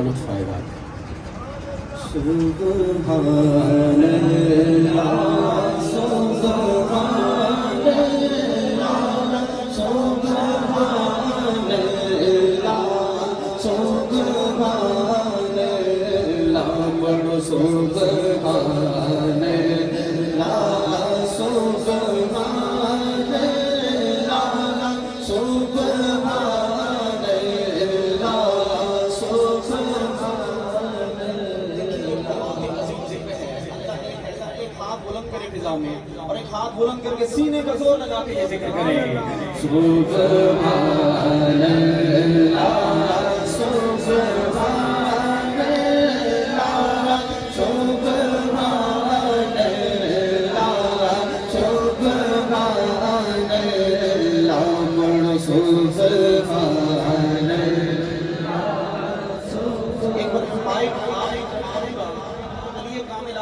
لطف آئے گا. سبحان اللہ سبحان اللہ سبحان اللہ سبحان اللہ بڑو سبحان اللہ سبحان اللہ سبحان اللہ میں اور ایک ہاتھ بلند کر کے سینے کا زور لگا کے یہ ذکر کریں. سبحان اللہ سبحان اللہ سبحان اللہ سبحان اللہ بڑو سبحان اللہ. ایک بار مائک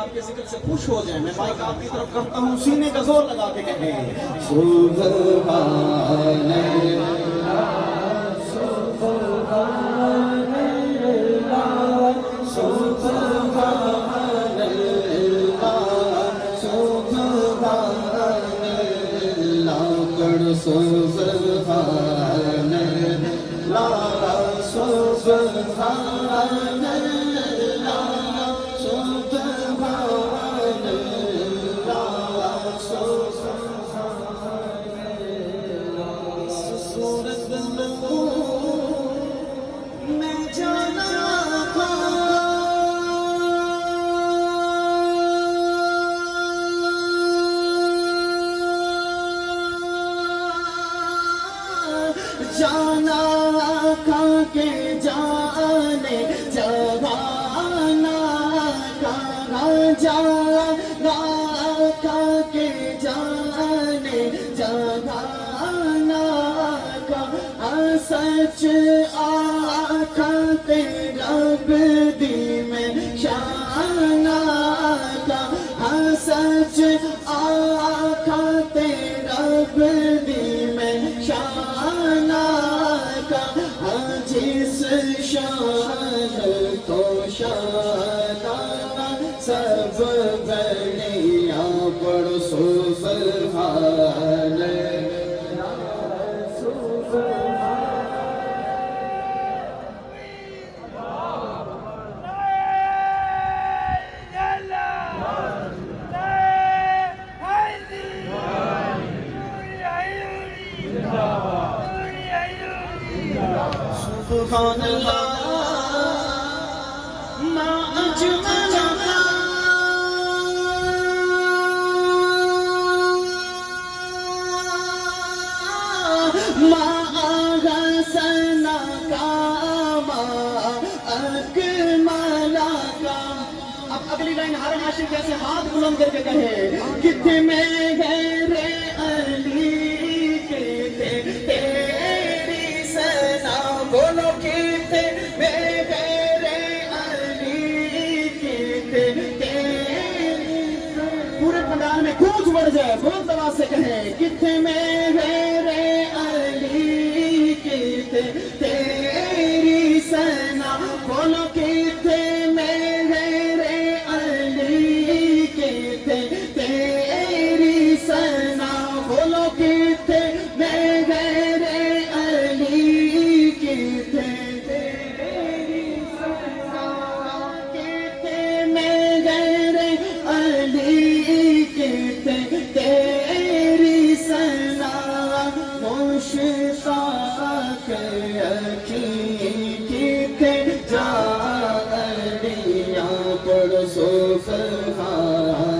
آپ کے ذکر سے خوش ہو جائیں. میں مائک آپ کی طرف کرتا ہوں, سینے کا زور لگا کے کہیں سبحان اللہ سبحان اللہ سبحان اللہ سبحان اللہ کر سبحان اللہ سبحان جانا کھا کے جانے جانا کہاں جانا کھا کے جانے جانا کہاں سچ آقا تیرا بدی میں شانہ کہاں سچ آقا تیرا بدی میں شانہ جس شان کو شانہ سب بنیا پڑھو سبحان سبحان اللہ ما اجملنا ما احسنک ما اکملک. اب اگلی لائن ہر عاشق جیسے ہاتھ بلند کر کے کہے کتنے میں ہے رے علی کتنے تیری سنا بولو کتنے میں غیر علی کتنے تیری. پورے پنڈال میں گونج بڑھ جائے, بلند آواز سے کہیں کتنے میں غیر علی کتنے تیری سنا بولو کتنے میں غیر علی کتنے تیری سنا بولو کتنے میں غیر علی کتنے تیری سنا کتنے میں غیر علی کتنے تیری سنا مشتاق کتنے جا علیاں پڑھو سبحان